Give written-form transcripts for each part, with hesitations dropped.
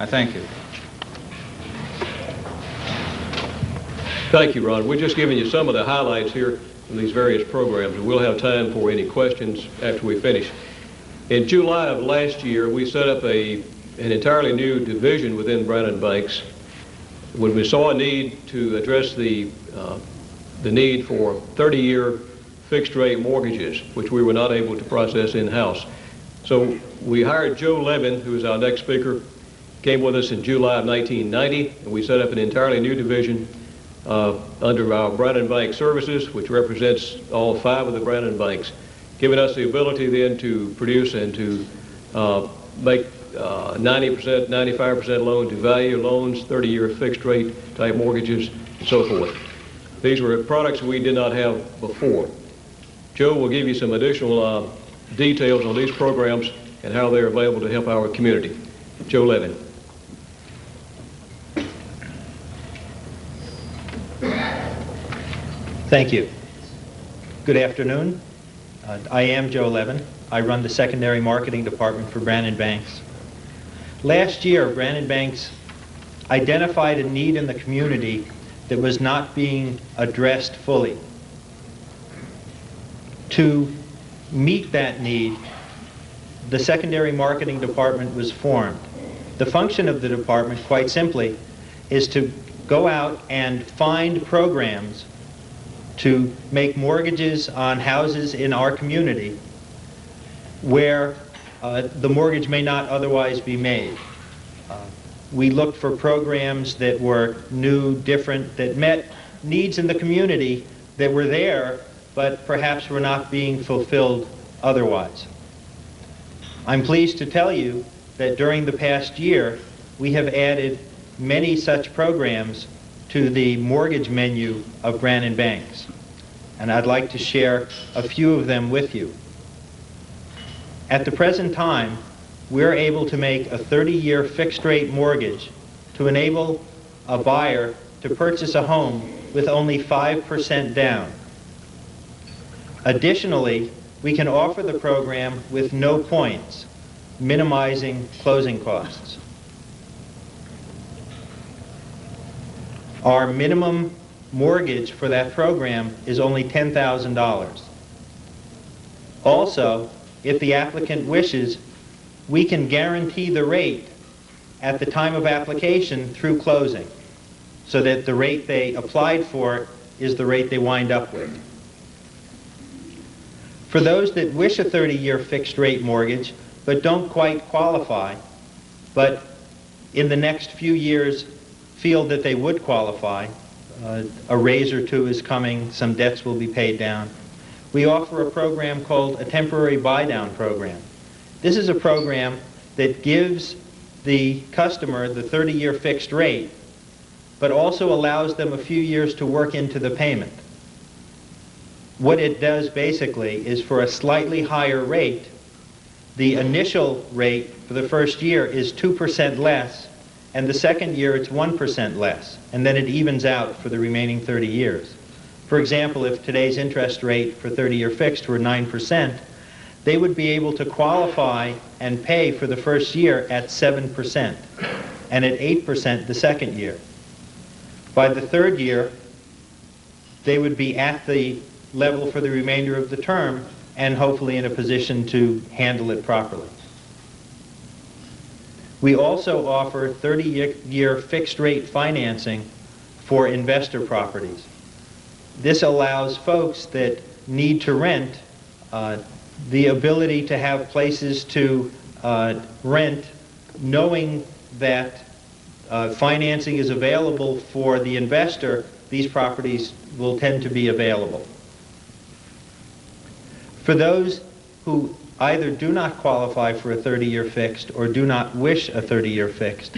I thank you. Thank you, Ron. We're just giving you some of the highlights here from these various programs, and we'll have time for any questions after we finish. In July of last year, we set up an entirely new division within Brown & Banks when we saw a need to address the need for 30-year fixed-rate mortgages, which we were not able to process in-house. So we hired Joe Levin, who is our next speaker, came with us in July of 1990, and we set up an entirely new division under our Brown & Bank Services, which represents all 5 of the Brown & Banks, giving us the ability then to produce and to make 90%, 95% loan-to-value loans, 30-year fixed-rate type mortgages, and so forth. These were products we did not have before. Joe will give you some additional details on these programs and how they're available to help our community. Joe Levin. Thank you. Good afternoon. I am Joe Levin. I run the secondary marketing department for Brown & Banks. Last year, Brown & Banks identified a need in the community that was not being addressed fully. To meet that need, the secondary marketing department was formed. The function of the department, quite simply, is to go out and find programs to make mortgages on houses in our community where the mortgage may not otherwise be made. We looked for programs that were new, different, that met needs in the community that were there, but perhaps were not being fulfilled otherwise. I'm pleased to tell you that during the past year, we have added many such programs to the mortgage menu of Brown & Banks, and I'd like to share a few of them with you. At the present time, we're able to make a 30-year fixed-rate mortgage to enable a buyer to purchase a home with only 5% down. Additionally, we can offer the program with no points, minimizing closing costs. Our minimum mortgage for that program is only $10,000. Also, if the applicant wishes, we can guarantee the rate at the time of application through closing, so that the rate they applied for is the rate they wind up with. For those that wish a 30-year fixed-rate mortgage but don't quite qualify, but in the next few years feel that they would qualify, a raise or two is coming, some debts will be paid down, we offer a program called a temporary buy-down program. This is a program that gives the customer the 30-year fixed rate, but also allows them a few years to work into the payment. What it does basically is, for a slightly higher rate, the initial rate for the first year is 2% less, and the second year it's 1% less, and then it evens out for the remaining 30 years. For example, if today's interest rate for 30-year fixed were 9%, they would be able to qualify and pay for the first year at 7%, and at 8% the second year. By the third year, they would be at the level for the remainder of the term and hopefully in a position to handle it properly. We also offer 30-year fixed-rate financing for investor properties. This allows folks that need to rent the ability to have places to rent, knowing that financing is available for the investor. These properties will tend to be available. For those who either do not qualify for a 30-year fixed or do not wish a 30-year fixed,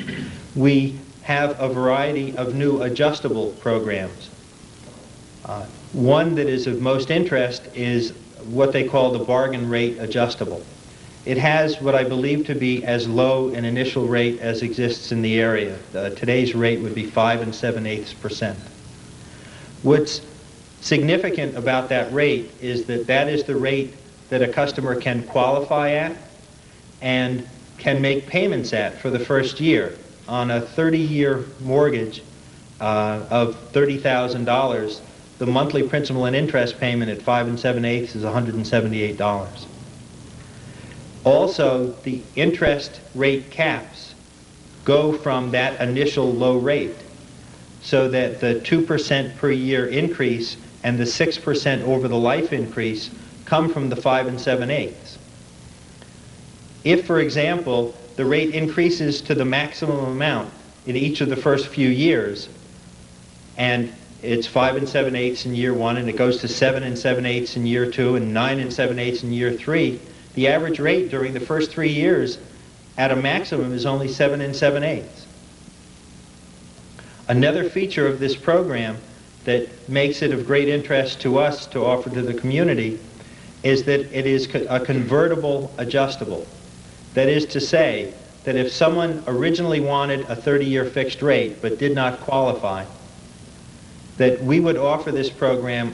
we have a variety of new adjustable programs. One that is of most interest is what they call the bargain rate adjustable. It has what I believe to be as low an initial rate as exists in the area. Today's rate would be 5 7/8%. What's significant about that rate is that that is the rate that a customer can qualify at and can make payments at for the first year. on a 30-year mortgage of $30,000, the monthly principal and interest payment at 5 7/8 is $178. Also, the interest rate caps go from that initial low rate, so that the 2% per year increase and the 6% over the life increase come from the 5 7/8. If, for example, the rate increases to the maximum amount in each of the first few years, and it's 5 7/8 in year 1, and it goes to 7 7/8 in year 2, and 9 7/8 in year 3, the average rate during the first 3 years at a maximum is only 7 7/8. Another feature of this program that makes it of great interest to us to offer to the community is that it is a convertible adjustable. That is to say that if someone originally wanted a 30-year fixed rate but did not qualify, that we would offer this program